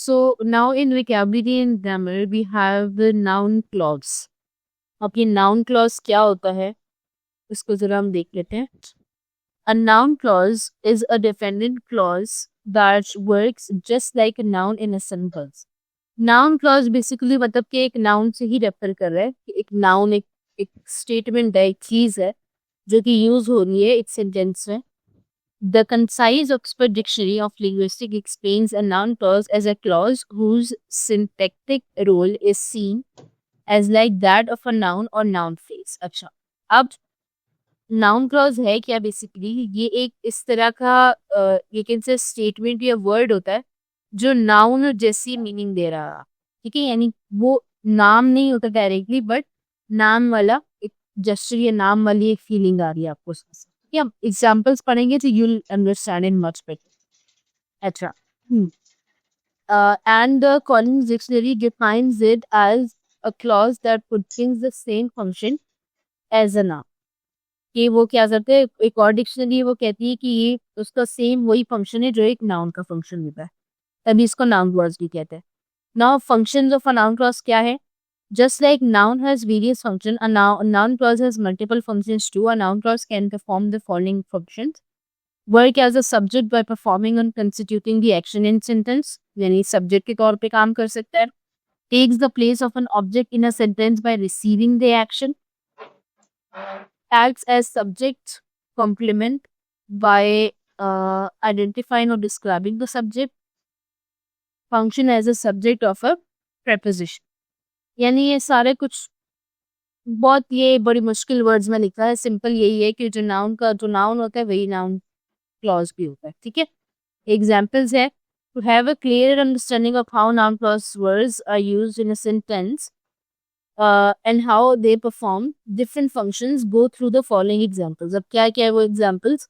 So now in vocabulary and grammar we have the noun clause. अब ये noun clause क्या होता है इसको जरा हम देख लेते हैं. A noun clause is a dependent clause that works just like a noun in a sentence. Noun clause basically मतलब कि एक noun से ही रेफर कर रहा है कि एक noun एक statement है, एक चीज है जो कि यूज हो रही है एक सेंटेंस में. The concise Oxford Dictionary of Linguistics explains a noun clause as a clause whose syntactic role is seen as like that of a noun or noun phrase. अच्छा, अब noun clause है क्या basically? ये एक इस तरह का ये कैन से स्टेटमेंट या वर्ड होता है जो नाउन जैसी मीनिंग दे रहा है. ठीक है, यानी वो नाम नहीं होता डायरेक्टली, बट नाम वाला एक जेस्चर या नाम वाली एक फीलिंग आ रही है आपको उसमें से. ठीक है, एग्जांपल्स पढ़ेंगे तो you will understand in much better. अच्छा, and the Collins Dictionary defines it as a clause that pertains the same function as a noun. कि वो क्या करते हैं, एक और डिक्शनरी वो कहती है कि ये उसका सेम वही फंक्शन है जो एक नाउन का फंक्शन होता है, तभी इसको नाउन क्लॉज भी कहते हैं. Now functions of a noun clause क्या है? Just like noun has various functions, a noun clause has multiple functions too. A noun clause can perform the following functions: work as a subject by performing and constituting the action in sentence, यानी subject के तौर पे काम कर सकता है. Takes the place of an object in a sentence by receiving the action. Acts as subject complement by identifying or describing the subject. Function as a subject of a preposition. यानी ये सारे कुछ बहुत ये बड़ी मुश्किल वर्ड्स में लिखा है. सिंपल यही है कि जो नाउन होता है वही नाउन क्लॉज भी होता है. ठीक है, एग्जांपल्स है. To have a clear understanding of how noun clause words are used in a sentence and how they perform different functions, go through the following examples. अब क्या क्या है वो एग्जांपल्स?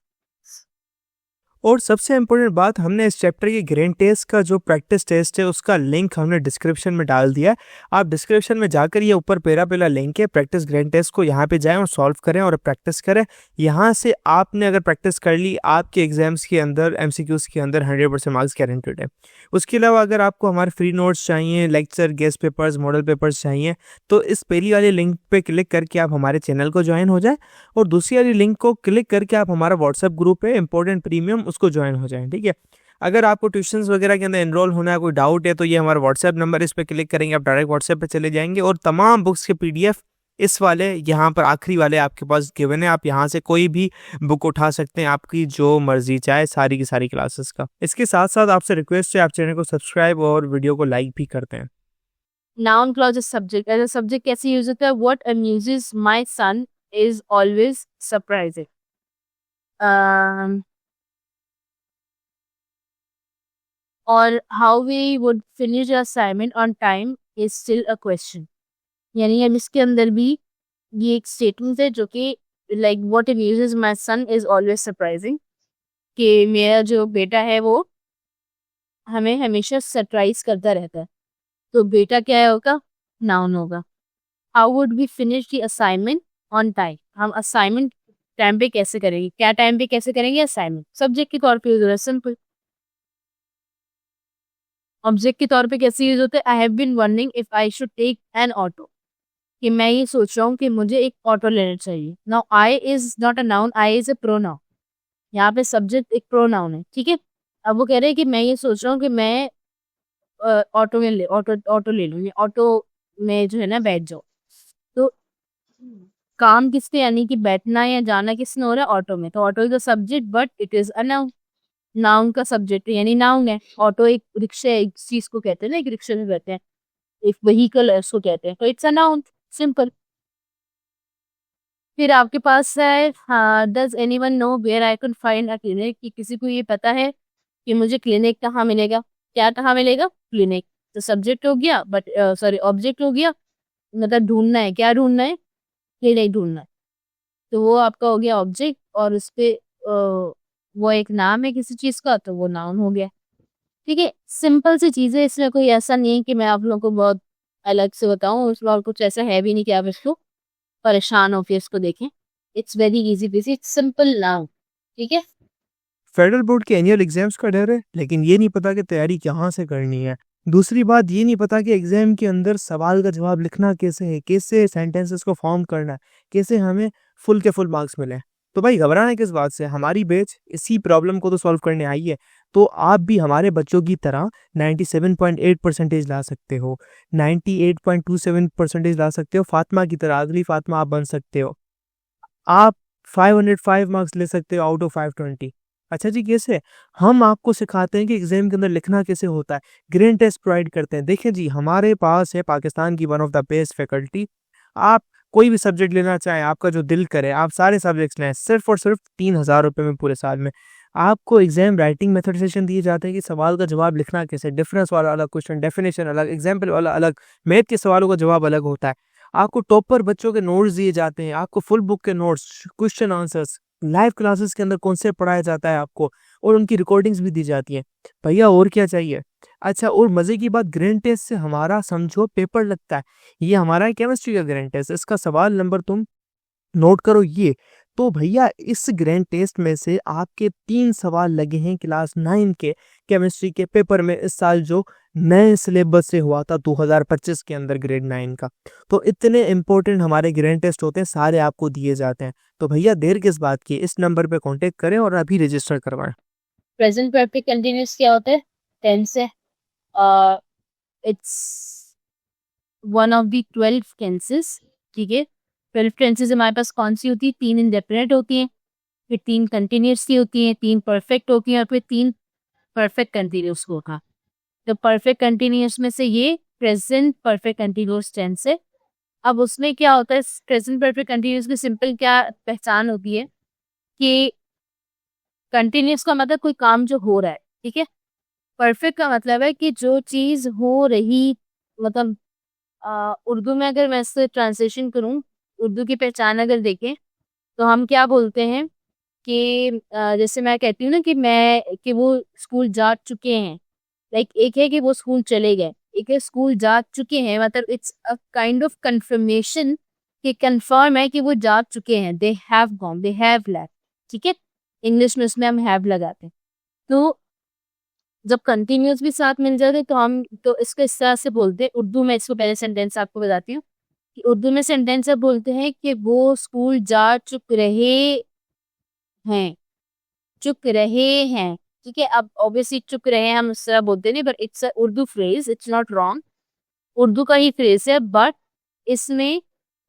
और सबसे इम्पोर्टेंट बात, हमने इस चैप्टर के ग्रेन टेस्ट का जो प्रैक्टिस टेस्ट है उसका लिंक हमने डिस्क्रिप्शन में डाल दिया है. आप डिस्क्रिप्शन में जाकर ये ऊपर पहला लिंक है प्रैक्टिस ग्रेन टेस्ट को, यहाँ पे जाएं और सॉल्व करें और प्रैक्टिस करें. यहाँ से आपने अगर प्रैक्टिस कर ली, आपके एग्जाम्स के अंदर MCQs के अंदर 100% मार्क्स गारंटेड है. उसके अलावा अगर आपको हमारे फ्री नोट्स चाहिए, lecture, guest papers, model papers चाहिए, तो इस पहली वाली लिंक पे क्लिक करके आप हमारे चैनल को ज्वाइन हो जाए और दूसरी वाली लिंक को क्लिक करके आप हमारा व्हाट्सएप ग्रुप है इंपॉर्टेंट प्रीमियम, उसको ज्वाइन हो जाएं. ठीक है, अगर आपको ट्यूशंस वगैरह के अंदर एनरोल होना है, कोई डाउट है, तो ये हमारा व्हाट्सएप नंबर, इस पर क्लिक करेंगे आप डायरेक्ट व्हाट्सएप पे चले जाएंगे और तमाम बुक्स के PDF इस वाले यहाँ पर आखिरी वाले आपके पास गिवन है. आप यहाँ से कोई भी बुक उठा सकते हैं, आपकी जो मर्जी चाहे, सारी की सारी क्लासेस का. इसके साथ साथ आपसे रिक्वेस्ट है आप चैनल को सब्सक्राइब और वीडियो को लाइक भी करते हैं. Noun clause is subject. As a subject कैसे यूज होता है? What amuses my son is always surprising. और how we would finish assignment on time is still a question. यानी अब इसके अंदर भी ये एक स्टेटमेंट है जो कि like what amuses my son is always surprising, कि मेरा जो बेटा है वो हमें हमेशा सरप्राइज करता रहता है. तो बेटा क्या होगा? नाउन होगा. How would we finish the assignment on time. हम असाइनमेंट टाइम पे कैसे करेंगे? क्या टाइम पे कैसे करेंगे असाइनमेंट? सब्जेक्ट के तौर पे यूज होता है, सिंपल. ऑब्जेक्ट के तौर पे कैसे यूज होता है? I have been wondering if I should take an auto, कि मैं ये सोच रहा हूँ कि मुझे एक ऑटो लेना चाहिए. Now I is not a noun, I is a pronoun. यहाँ पे सब्जेक्ट एक प्रोनाउन है. ठीक है, अब वो कह रहे हैं कि मैं ये सोच रहा हूँ कि मैं ऑटो ले लूँ, ऑटो में जो है ना बैठ जाओ. तो काम किसने, यानी कि बैठना या जाना किसने हो रहा है? ऑटो में. तो auto is a subject but it is a noun. Noun का सब्जेक्ट यानी नाउन है. ऑटो एक रिक्शा, एक चीज को कहते हैं ना, एक रिक्शा में बैठते हैं, एक व्हीकल है उसको कहते हैं, तो इट्स अ नाउन, सिंपल. फिर आपके पास है, does anyone know where I can find a clinic, कि किसी को ये पता है कि मुझे क्लिनिक कहाँ मिलेगा? क्या कहाँ मिलेगा? क्लिनिक. तो सब्जेक्ट हो गया, बट सॉरी ऑब्जेक्ट हो गया, मतलब ढूंढना है. क्या ढूंढना है? क्लिनिक ढूंढना है. तो वो आपका हो गया ऑब्जेक्ट, और उस पे वो एक नाम है किसी चीज का, तो वो नाउन हो गया. ठीक है, सिंपल सी चीज है, इसमें कोई ऐसा नहीं है कि मैं आप लोगों को बहुत अलग से बताऊं. उसमें और कुछ ऐसा है भी नहीं कि आप इसको परेशान हो फिर इसको देखें. It's very easy PC, it's simple noun. ठीक है. फेडरल बोर्ड के एनुअल एग्जाम्स का डर है, लेकिन ये नहीं पता कि तैयारी कहाँ से करनी है. दूसरी बात ये नहीं पता कि एग्जाम के अंदर सवाल का जवाब लिखना कैसे है, कैसे सेंटेंसेस को फॉर्म करना है, कैसे हमें फुल के फुल मार्क्स मिले। तो भाई घबराना किस बात से, हमारी बैच इसी प्रॉब्लम को तो सॉल्व करने आई है। तो आप भी हमारे बच्चों की तरह 97.8% ला सकते हो, 98.27% ला सकते हो, फातिमा की तरह, अगली फातिमा आप बन सकते हो। आप 505 मार्क्स ले सकते हो आउट ऑफ 520। अच्छा जी, कैसे? हम आपको सिखाते हैं कि एग्जाम के अंदर लिखना कैसे होता है, ग्रेड टेस्ट प्रोवाइड करते हैं। देखिए जी, हमारे पास है पाकिस्तान की one of the best faculty. आप कोई भी सब्जेक्ट लेना चाहें, आपका जो दिल करे, आप सारे सब्जेक्ट्स लें, सिर्फ और सिर्फ 3,000 रुपये में पूरे साल में। आपको एग्जाम राइटिंग मेथड सेशन दिए जाते हैं कि सवाल का जवाब लिखना कैसे, डिफरेंस वाला अलग क्वेश्चन, डेफिनेशन अलग, एग्जाम्पल वाला अलग, मैथ के सवालों का जवाब अलग होता है। आपको टॉपर बच्चों के नोट्स दिए जाते हैं, आपको फुल बुक के notes, question answers, live classes के अंदर कॉन्सेप्ट पढ़ाया जाता है आपको, और उनकी रिकॉर्डिंग्स भी दी जाती हैं। भैया और क्या चाहिए? अच्छा, और मज़े की बात, ग्रैंड टेस्ट से हमारा समझो पेपर लगता है। ये हमारा केमिस्ट्री का ग्रैंड टेस्ट, इसका सवाल नंबर तुम नोट करो ये। तो भैया इस ग्रैंड टेस्ट में से आपके 3 सवाल लगे हैं क्लास 9 के केमिस्ट्री के पेपर में, इस साल जो नए सिलेबस से हुआ था 2025 के अंदर ग्रेड 9 का। तो इतने इंपॉर्टेंट हमारे ग्रैंड टेस्ट होते हैं, सारे आपको दिए जाते हैं। तो भैया देर किस बात की, इस नंबर पे कांटेक्ट करें और अभी रजिस्टर करवाएं। प्रेजेंट परफेक्ट कंटिन्यूअस क्या होता है? टेंस है। It's one of the 12 tenses. ठीक है, 12 टेंसेस हमारे पास कौन सी होती है? 3 इंडेफिनिट होती हैं, फिर 3 कंटिन्यूअस की होती हैं, 3 परफेक्ट होती हैं, और फिर 3 परफेक्ट कंटिन्यूअस होगा। तो परफेक्ट कंटिन्यूअस में से ये प्रेजेंट परफेक्ट कंटिन्यूअस टेंस है। अब उसमें क्या होता है, प्रेजेंट परफेक्ट कंटिन्यूअस की सिंपल क्या पहचान होती है कि कंटिन्यूअस का मतलब कोई काम जो हो रहा है, ठीक है। परफेक्ट का मतलब है कि जो चीज हो रही, मतलब उर्दू में अगर मैं इससे ट्रांसलेशन करूं, उर्दू की पहचान अगर देखें तो हम क्या बोलते हैं कि जैसे मैं कहती हूँ ना कि वो स्कूल जा चुके हैं। लाइक एक है कि वो स्कूल चले गए, एक है स्कूल जा चुके हैं, मतलब it's a kind of confirmation कि कंफर्म है कि वो जा चुके हैं, they have gone, they have left. ठीक है, इंग्लिश में उसमें हम हैव लगाते हैं। तो जब कंटिन्यूअस भी साथ मिल जाते तो हम तो इसको इस तरह से बोलते हैं। उर्दू में इसको पहले सेंटेंस आपको बताती हूँ कि उर्दू में सेंटेंस अब बोलते हैं कि वो स्कूल जा चुक रहे हैं, चुक रहे हैं। ठीक है, अब ऑब्वियसली चुक रहे हैं हम उस तरह बोलते नहीं, but it's a Urdu phrase, it's not wrong, Urdu का ही फ्रेज है, बट इसमें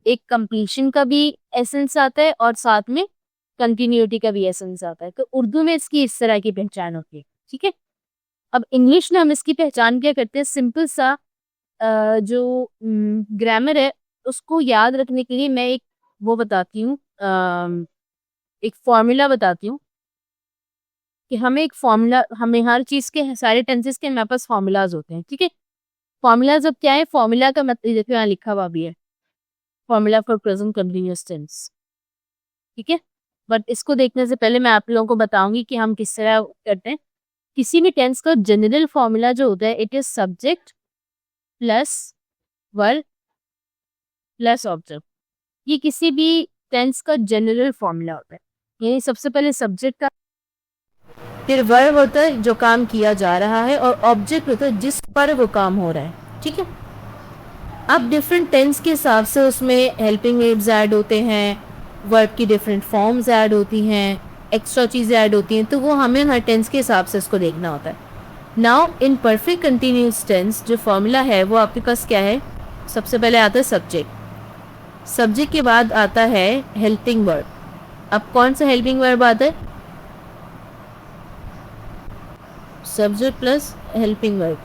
एक कंप्लीशन का भी एसेंस आता है और साथ में कंटिन्यूटी का भी एसेंस आता है। तो उर्दू में इसकी इस तरह की पहचान होती है। ठीक है, अब इंग्लिश में हम इसकी पहचान क्या करते हैं, सिंपल सा जो ग्रामर है उसको याद रखने के लिए मैं एक वो बताती हूँ, एक फॉर्मूला बताती हूँ कि हमें एक फॉर्मूला, हमें हर चीज के सारे टेंसेस के हमारे पास फॉर्मूलाज होते हैं। ठीक है, फॉर्मूलाज अब क्या है, फॉर्मूला का मतलब जैसे यहाँ लिखा हुआ भी है, formula for present continuous tense. ठीक है, बट इसको देखने से पहले मैं आप लोगों को बताऊंगी कि हम किस तरह करते हैं। किसी भी टेंस का जनरल फॉर्मूला जो होता है, it is subject plus verb plus object. ये किसी भी टेंस का जनरल फॉर्मूला होता है। यानी सबसे पहले सब्जेक्ट का, फिर वर्ब होता है जो काम किया जा रहा है, और ऑब्जेक्ट होता है जिस पर वो काम हो रहा है। ठीक है, अब डिफरेंट टेंस के हिसाब से उसमें हेल्पिंग वर्ब्स ऐड होते हैं, वर्ब की डिफरेंट फॉर्म्स ऐड होती हैं, एक्स्ट्रा चीज़ें ऐड होती हैं, तो वो हमें हर टेंस के हिसाब से उसको देखना होता है। Now in perfect continuous tense जो फॉर्मूला है वो आपके पास क्या है, सबसे पहले आता है सब्जेक्ट, सब्जेक्ट के बाद आता है हेल्पिंग वर्ब। अब कौन सा हेल्पिंग वर्ब आता है, सब्जेक्ट प्लस हेल्पिंग वर्ब।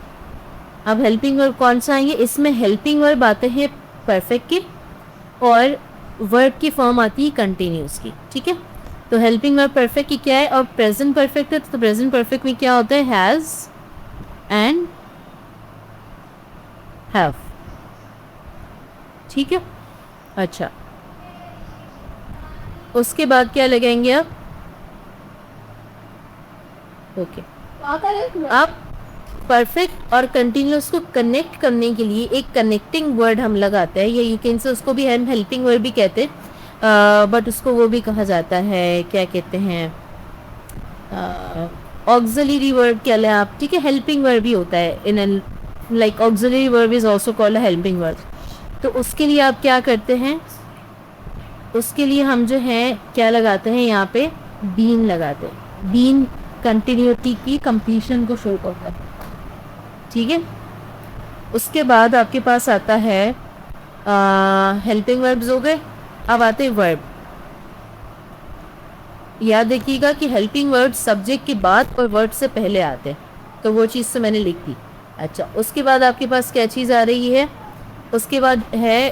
अब हेल्पिंग वर्ब कौन सा आएंगे, इसमें हेल्पिंग वर्ब आते हैं परफेक्ट के, और वर्ब की फॉर्म आती है कंटिन्यूअस की। ठीक है, तो हेल्पिंग वर्ब परफेक्ट की क्या है, और प्रेजेंट परफेक्ट है, तो प्रेजेंट परफेक्ट में क्या होता है, हैज एंड हैव। ठीक है, अच्छा उसके बाद क्या लगाएंगे आप, ओके आप परफेक्ट और कंटिन्यूअस को कनेक्ट करने के लिए एक कनेक्टिंग वर्ड हम लगाते हैं, या यू कैन से उसको भी हम हेल्पिंग वर्ड भी कहते हैं, बट उसको वो भी कहा जाता है, क्या कहते हैं, ऑक्सिलरी वर्ड कह लें आप। ठीक है, हेल्पिंग वर्ड भी होता है in like auxiliary verb is also called a helping verb. तो उसके लिए आप क्या करते हैं, उसके लिए हम जो है क्या लगाते हैं, यहाँ पे बीन लगाते हैं। बीन कंटिन्यूटी की कंप्लीशन को शो करता है, ठीक है। उसके बाद आपके पास आता है हेल्पिंग वर्ब्स हो गए। अब आते हैं वर्ब। याद रखिएगा कि हेल्पिंग वर्ब सब्जेक्ट के बाद और वर्ब से पहले आते हैं, तो वो चीज़ तो मैंने लिख दी। अच्छा, उसके बाद आपके पास क्या चीज़ आ रही है, उसके बाद है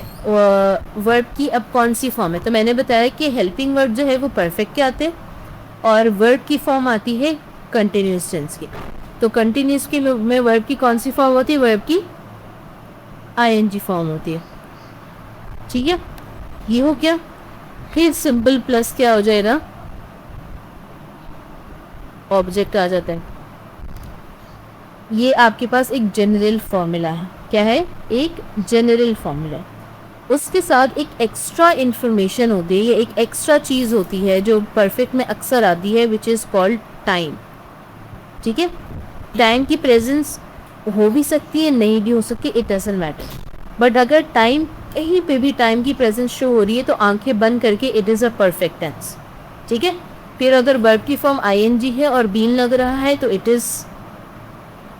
वर्ब की अब कौन सी फॉर्म है। तो मैंने बताया कि हेल्पिंग वर्ब जो है वो परफेक्ट के आते हैं और वर्ब की फॉर्म आती है कंटिन्यूस टेंस की। तो कंटिन्यूस के में वर्ब की कौन सी फॉर्म होती है, वर्ब की आईएनजी फॉर्म होती है, ठीक है। ये हो गया। फिर सिंपल प्लस क्या हो जाएगा, ऑब्जेक्ट आ जाता है। ये आपके पास एक जनरल फॉर्मूला है। क्या है, एक जनरल फॉर्मूला है। उसके साथ एक एक्स्ट्रा इन्फॉर्मेशन होती है, ये एक एक्स्ट्रा चीज़ होती है जो परफेक्ट में अक्सर आती है, विच इज़ कॉल्ड टाइम, ठीक है। टाइम की प्रेजेंस हो भी सकती है, नहीं भी हो सकती, इट डजंट मैटर। बट अगर टाइम कहीं पे भी टाइम की प्रेजेंस शो हो रही है तो आंखें बंद करके it is a perfect tense, ठीक है। फिर अगर वर्ब की फॉर्म आईएनजी है और बीन लग रहा है तो it is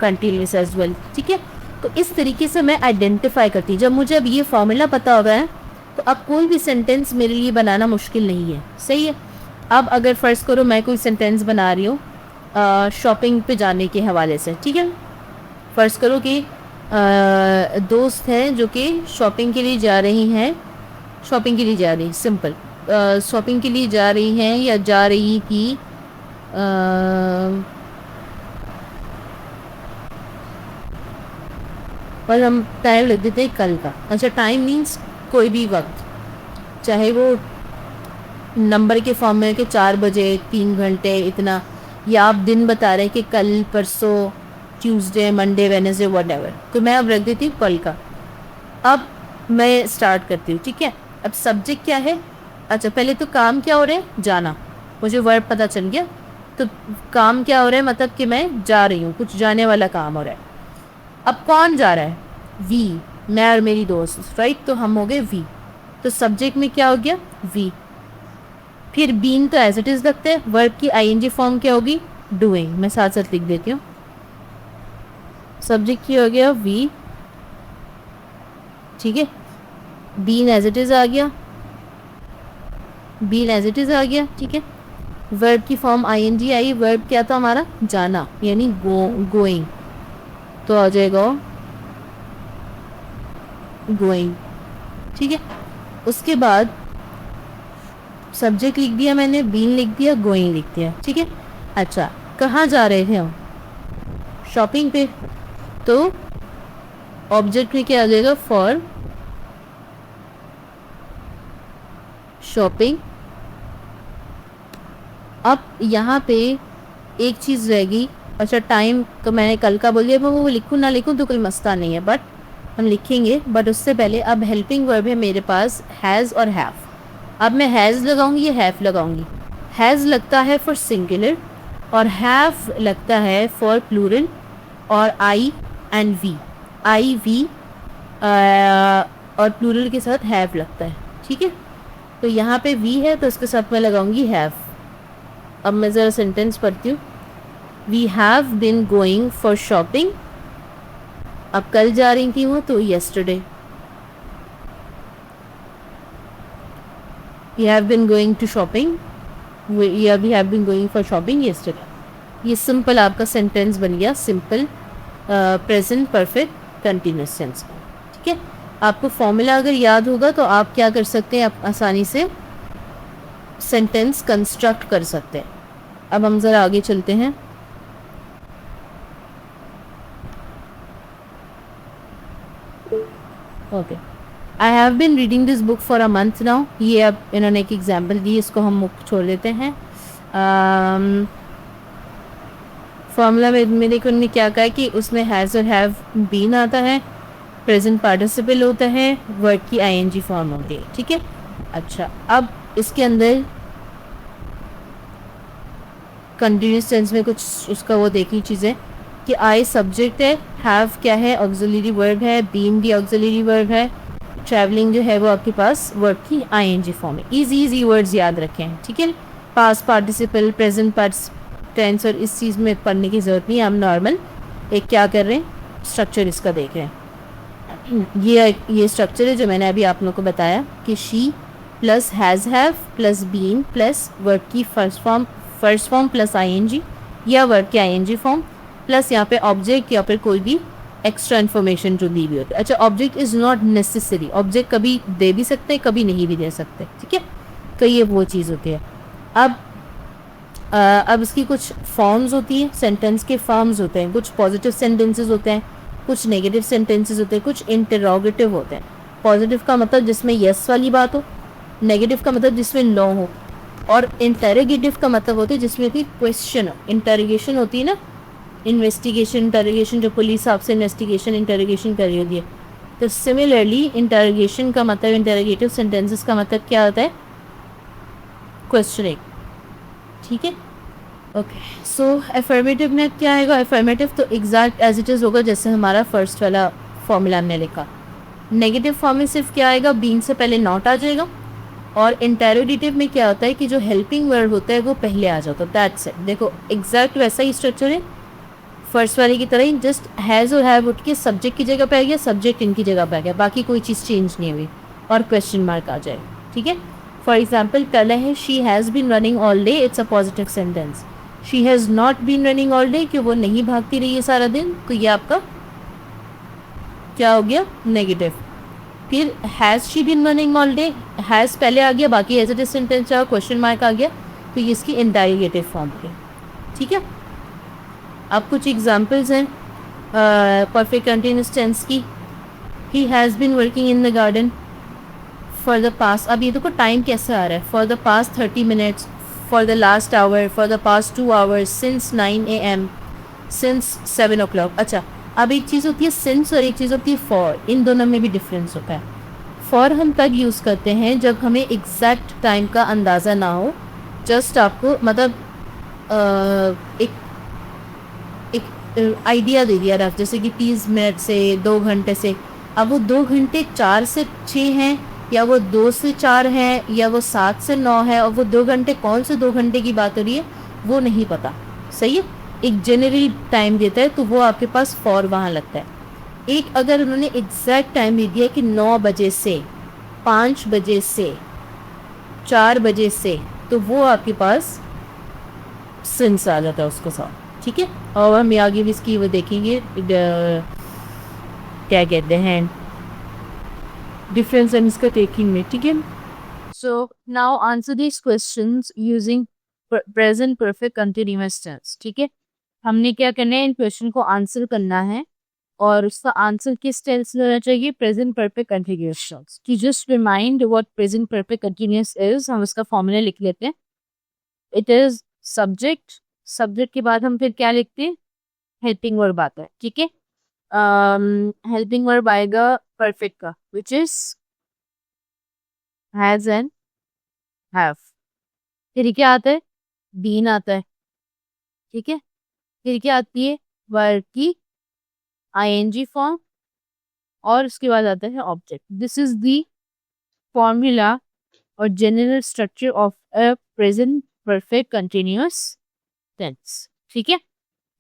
continuous as well, ठीक है। तो इस तरीके से मैं आइडेंटिफाई करती हूँ। जब मुझे अब ये फॉर्मूला पता होगा है तो अब कोई भी सेंटेंस मेरे लिए बनाना मुश्किल नहीं है, सही है। अब अगर फ़र्ज़ करो मैं कोई सेंटेंस बना रही हूँ शॉपिंग पे जाने के हवाले से, ठीक है। फ़र्ज़ करो कि दोस्त हैं जो कि शॉपिंग के लिए जा रही हैं, शॉपिंग के लिए जा रही, सिंपल शॉपिंग के लिए जा रही हैं या जा रही थी और हम टाइम लिख देते हैं कल का। अच्छा, टाइम मीन्स कोई भी वक्त, चाहे वो नंबर के फॉर्म में कि 4 बजे, 3 घंटे, इतना, या आप दिन बता रहे हैं कि कल, परसों, ट्यूसडे, मंडे, वेडनेसडे, व्हाटएवर। तो मैं अब रख देती हूँ कल का। अब मैं स्टार्ट करती हूँ, ठीक है। अब सब्जेक्ट क्या है, अच्छा पहले तो काम क्या हो रहा है, जाना, मुझे वर्ब पता चल गया। तो काम क्या हो रहा है, मतलब कि मैं जा रही हूँ, कुछ जाने वाला काम हो रहा है। अब कौन जा रहा है, वी, मैं और मेरी दोस्त, राइट। तो हम हो गए वी, तो सब्जेक्ट में क्या हो गया, वी। फिर बीन तो एज इट इज़ लगता है। वर्ब की आईएनजी फॉर्म क्या होगी, डूइंग, मैं साथ साथ लिख देती हूँ। सब्जेक्ट क्या हो गया, वी, ठीक है। बीन एज इट इज़ आ गया, बीन एज इट इज़ आ गया, ठीक है। वर्ब की फॉर्म आईएनजी आई, वर्ब क्या था हमारा, जाना, यानी गोइंग, तो आ जाएगा गोइंग, ठीक है। उसके बाद सब्जेक्ट लिख दिया मैंने, बीन लिख दिया, गोइंग लिख दिया, ठीक है। अच्छा, कहाँ जा रहे थे हम, शॉपिंग पे, तो ऑब्जेक्ट में क्या आ जाएगा, फॉर शॉपिंग। अब यहाँ पे एक चीज़ रहेगी, अच्छा टाइम तो मैंने कल का बोल दिया, मैं वो लिखूँ ना लिखूँ तो कोई मसला नहीं है, बट हम लिखेंगे। बट उससे पहले अब हेल्पिंग वर्ब है मेरे पास, हैज़ और हैव। अब मैं हैज़ लगाऊंगी या हैव लगाऊंगी, हैज़ लगता है फॉर सिंगुलर और हैव लगता है फॉर प्लूरल, और आई एंड वी, आई वी और प्लूरल के साथ हैव लगता है, ठीक है। तो यहाँ पे वी है तो इसके साथ मैं लगाऊंगी हैव। अब मैं ज़रा सेंटेंस पढ़ती हूँ। We have been going for shopping, अब कल जा रही थी वो, तो yesterday. We have been going to shopping, we have been going for shopping yesterday. ये सिंपल आपका सेंटेंस बन गया, simple present perfect continuous tense, ठीक है। आपको फॉर्मूला अगर याद होगा तो आप क्या कर सकते हैं, आप आसानी से सेंटेंस कंस्ट्रक्ट कर सकते हैं। अब हम ज़रा आगे चलते हैं। Okay, I have been reading this book for a month now. ये अब इन्होंने एक एग्जाम्पल दी, इसको हम छोड़ देते हैं। फॉर्मूला में देखो उन्होंने क्या कहा कि उसमें हैज़ और हैव बीन आता है, प्रेजेंट पार्टिसिपल होता है, वर्ड की आईएनजी फॉर्म होती है, ठीक है। अच्छा, अब इसके अंदर कंटिन्यूस टेंस में कुछ उसका वो देखी चीज़ें कि आई सब्जेक्ट है, हैव क्या है, ऑक्सिलरी वर्ब है, बीन भी ऑक्सिलरी वर्ब है, ट्रैवलिंग जो है वो आपके पास वर्ब की आईएनजी फॉर्म है। इजी वर्ड्स याद रखें, ठीक है। पास्ट पार्टिसिपल, प्रेजेंट टेंस और इस चीज़ में पढ़ने की ज़रूरत नहीं है। हम नॉर्मल एक क्या कर रहे हैं, स्ट्रक्चर इसका देख रहे हैं। ये स्ट्रक्चर है जो मैंने अभी आप लोगों को बताया कि she plus has have plus been plus verb की फर्स्ट फॉर्म प्लस आईएनजी या वर्ब की आईएनजी फॉर्म प्लस यहाँ पे ऑब्जेक्ट या फिर कोई भी एक्स्ट्रा इन्फॉर्मेशन जो दी हुई होती है। अच्छा, object is not necessary, object कभी दे भी सकते हैं, कभी नहीं भी दे सकते, ठीक है। तो ये वो चीज़ होती है। अब इसकी कुछ फॉर्म्स होती हैं, सेंटेंस के फॉर्म्स होते हैं, कुछ पॉजिटिव सेंटेंसेस होते हैं, कुछ नेगेटिव सेंटेंसेस होते हैं, कुछ इंटरोगेटिव होते हैं। पॉजिटिव का मतलब जिसमें यस वाली बात हो, नेगेटिव का मतलब जिसमें नो हो, और इंटरोगेटिव का मतलब होता है जिसमें कि क्वेश्चन हो। इंटरोगेशन होती है ना, इन्वेस्टिगेशन, इंटरोगेशन, जो पुलिस आपसे इन्वेस्टिगेशन इंटरोगेशन कर रही होती है। तो सिमिलरली इंटरोगेशन का मतलब, इंटरोगेटिव सेंटेंसेस का मतलब क्या होता है, क्वेश्चनिंग, ठीक है। ओके, सो अफर्मेटिव में क्या आएगा, अफर्मेटिव तो एग्जैक्ट एज इट इज़ होगा जैसे हमारा फर्स्ट वाला फॉर्मूला हमने लिखा। नेगेटिव फॉर्म में सिर्फ क्या आएगा, बीइंग से पहले नॉट आ जाएगा, और इंटेरोगेटिव में क्या होता है कि जो हेल्पिंग वर्ब होता है वो पहले आ जाता है। That's it. देखो एग्जैक्ट वैसा ही स्ट्रक्चर है फर्स्ट वाले की तरह ही, जस्ट हैज़ और हैव उठ के सब्जेक्ट की जगह पे आ गया, सब्जेक्ट इनकी जगह पे आ गया, बाकी कोई चीज़ चेंज नहीं हुई, और क्वेश्चन मार्क आ जाए, ठीक है। फॉर एग्जाम्पल कल है she has been running all day, it's a positive sentence. She has not been running all day, कि वो नहीं भागती रही है सारा दिन, तो ये आपका क्या हो गया, नेगेटिव। फिर has she been running all day, has पहले आ गया, बाकी एज इट इज सेंटेंस का क्वेश्चन मार्क आ गया, तो ये इसकी इंटरोगेटिव फॉर्म है, ठीक है। अब कुछ एग्जांपल्स हैं परफेक्ट कंटिन्यूअस टेंस की। He has been working in the garden for the past, अब ये देखो टाइम कैसे आ रहा है, for the past 30 minutes, for the last hour, for the past 2 hours, since 9 AM, since 7 o'clock। अच्छा, अब एक चीज़ होती है सिंस और एक चीज़ होती है फॉर, इन दोनों में भी डिफरेंस होता है। फॉर हम तब यूज़ करते हैं जब हमें एग्जैक्ट टाइम का अंदाज़ा ना हो, जस्ट आपको मतलब एक आइडिया दे दिया रफ, जैसे कि 30 मिनट से 2 घंटे से। अब वो 2 घंटे 4 से 6 हैं, या वो 2 से 4 हैं, या वो 7 से 9 है, और वो 2 घंटे कौन से 2 घंटे की बात हो रही है वो नहीं पता, सही है। एक जनरल टाइम देता है तो वो आपके पास फॉर वहाँ लगता है। एक अगर उन्होंने एग्जैक्ट टाइम दे दिया कि 9 बजे से 5 बजे से 4 बजे से, तो वो आपके पास सिंस आ जाता है उसके साथ, ठीक है। और हम आगे भी इसकी वो देखेंगे क्या कहते हैं डिफरेंस इसका टेकिंग में, ठीक है। So now answer this questions using present perfect continuous tense, ठीक है। हमने क्या करना है, इन क्वेश्चन को आंसर करना है, और उसका आंसर किस टेंस में होना चाहिए, प्रेजेंट परफेक्ट कंटिन्यूअस टेंस। कि just remind what present perfect continuous is, हम उसका फॉर्मूला लिख लेते हैं। इट इज सब्जेक्ट, सब्जेक्ट के बाद हम फिर क्या लिखते हैं, हेल्पिंग वर्ब आता है, ठीक है। हेल्पिंग वर्ब आएगा परफेक्ट का, which is has and have. फिर क्या आता है, बीन आता है, ठीक है। फिर क्या आती है, वर्ब की आईएनजी फॉर्म, और उसके बाद आता है object. This is the formula और general structure of a present perfect continuous tense, ठीक है।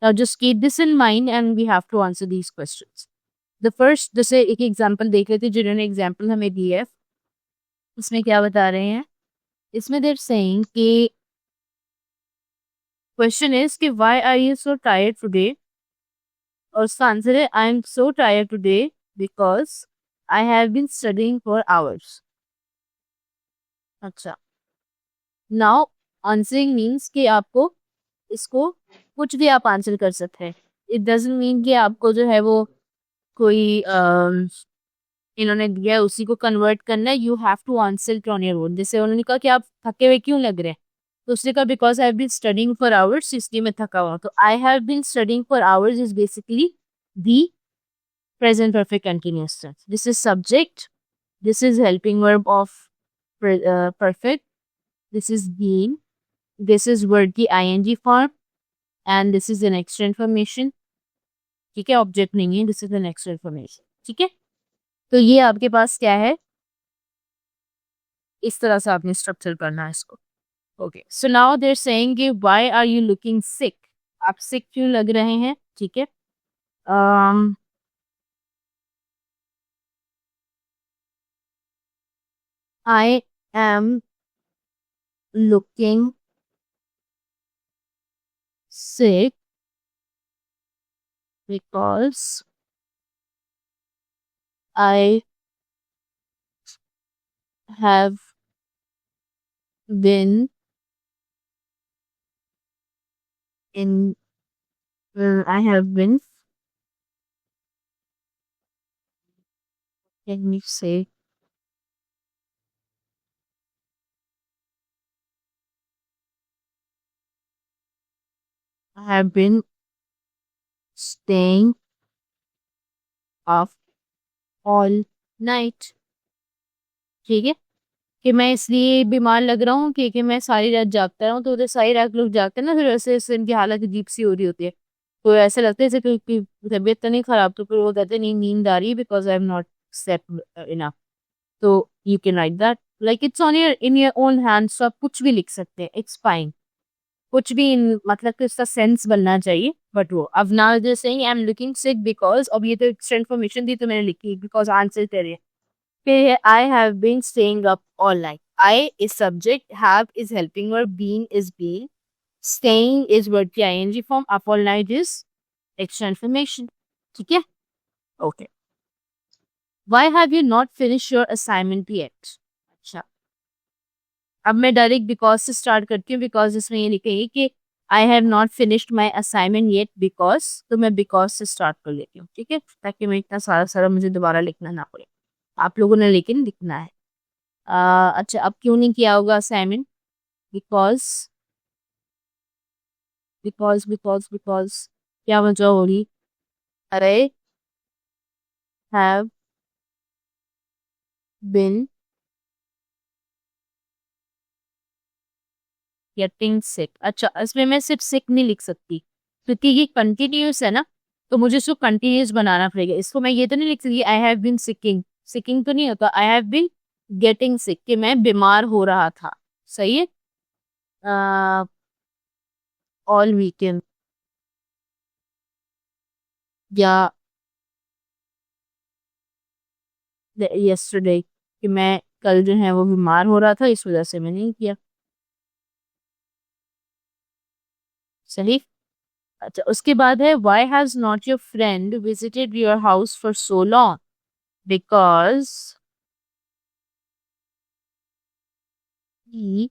Now just keep this in mind and we have to answer these questions. The first, जैसे एक एग्जाम्पल देख लेते हैं, जिन्होंने एग्जाम्पल हमें दी है उसमें क्या बता रहे हैं। इसमें they're saying कि क्वेश्चन इज कि why are you so tired today, और उसका आंसर है I am so tired today because I have been studying for hours. अच्छा, now answering means कि आपको इसको कुछ भी आप आंसर कर सकते हैं। इट डजंट मीन कि आपको जो है वो कोई इन्होंने दिया है उसी को कन्वर्ट करना है। You have to answer it on your own. जैसे उन्होंने कहा कि आप थके हुए क्यों लग रहे हैं, तो उसने कहा because I have been studying for hours, इसलिए मैं थका हुआ। तो I have been studying for hours is basically the present perfect continuous tense. This is subject, this is helping verb of perfect, this is been, this is word की ing form, and this is an extra information, ठीक है, object नहीं है, this is the next information. ठीक है, तो ये आपके पास क्या है, इस तरह से आपने स्ट्रक्चर करना है इसको। Okay, so now there saying कि व्हाई आर यू लुकिंग सिक, आप सिक क्यों लग रहे हैं। ठीक है, I am looking sick because I have been in I have been, let me say, I have been staying up all night। ठीक है, कि मैं इसलिए बीमार लग रहा हूँ कि मैं सारी रात जागता रहा हूँ, तो उधर सारी रात लोग जागते हैं ना, फिर वैसे वैसे इनकी हालत अजीब सी हो रही होती है, तो ऐसा लगता है जैसे कि तबीयत तो नहीं खराब, तो फिर वो कहते हैं नहीं नींद आ रही है because I am not slept enough. तो you can write that, like it's on your in your own hands, तो आप कुछ भी लिख सकते हैं, इट्स फाइन, कुछ भी मतलब कि उसका सेंस बनना चाहिए। बट वो अब now just saying I am looking sick because, अब ये तो एक्स्ट्रा इन्फॉर्मेशन दी तो मैंने लिखी बिकॉज आंसर तेरे फिर I have been staying up all night. I is subject, have is helping verb, been is being, staying is verb की ING form, up all night is extra information. ठीक है, okay. Why have you not finish your assignment yet. अच्छा, अब मैं direct because से start करती हूँ, because इसमें ये लिखा है कि I have not finished my assignment yet because, तो मैं बिकॉज से स्टार्ट कर लेती हूँ। ठीक है, ताकि मैं इतना सारा सारा मुझे दोबारा लिखना ना पड़े, आप लोगों ने लेकिन लिखना है। अच्छा, अब क्यों नहीं किया होगा assignment, because because because because क्या वजह होगी, अरे हैव बिन गेटिंग सिक। अच्छा, इसमें मैं सिर्फ सिक नहीं लिख सकती क्योंकि ये कंटिन्यूस है ना, तो मुझे इसको कंटिन्यूस बनाना पड़ेगा। इसको मैं ये तो नहीं लिख सकती I have been sicking, sicking तो नहीं होता, I have been getting sick, कि मैं बीमार हो रहा था। सही है, ऑल वीकेंड, या यस्टरडे, कि मैं कल जो है वो बीमार हो रहा था, इस वजह से मैंने नहीं किया। सही। अच्छा, उसके बाद है why has not your friend visited your house for so long, because he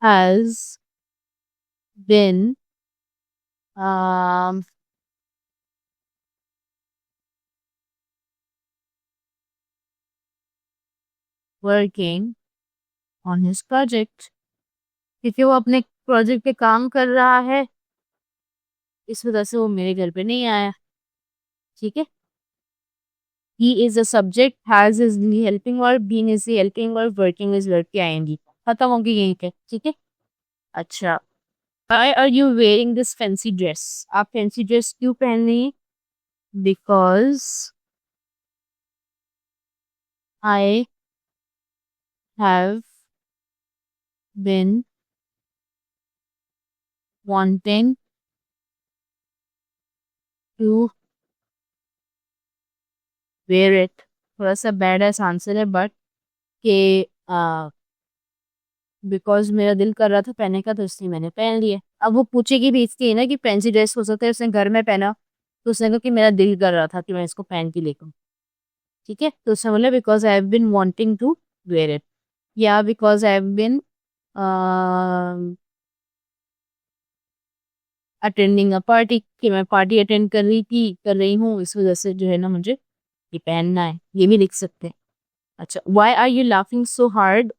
has been um, working on his project, क्योंकि वो अपने प्रोजेक्ट पे काम कर रहा है, इस वजह से वो मेरे घर पे नहीं आया। ठीक है, he is a subject, has is the helping verb, been is the helping verb, working is verb की आएंगी, खत्म होगी यहीं पे। ठीक है, अच्छा, why are you wearing this fancy dress, आप फैंसी ड्रेस क्यों पहन रही हैं, because I have been wanting to wear it। थोड़ा सा बैड एस आंसर है, बट के बिकॉज मेरा दिल कर रहा था पहनने का, तो इसलिए मैंने पहन लिया। अब वो पूछेगी भी इसकी है ना कि फैंसी ड्रेस हो सकता है उसने घर में पहना, तो उसने कहा कि मेरा दिल कर रहा था कि मैं इसको पहन के लेकर। ठीक है, तो उसने बोला because I have been wanting to wear it, या because I have been attending a party, कि मैं पार्टी अटेंड कर रही हूँ, इस वजह से जो है ना मुझे ये पहनना है, ये भी लिख सकते हैं। अच्छा, why are you laughing so hard,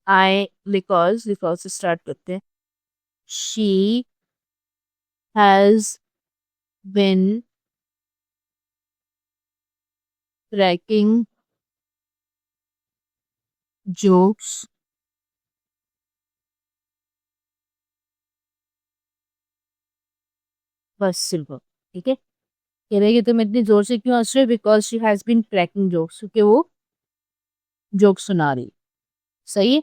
I because से स्टार्ट करते हैं, she has been cracking jokes बस सिल्वर। ठीक है, कह रहे कि तुम इतनी जोर से क्यों हंस रहे हो, because she has been cracking jokes, क्योंकि वो जोक सुना रही। सही है।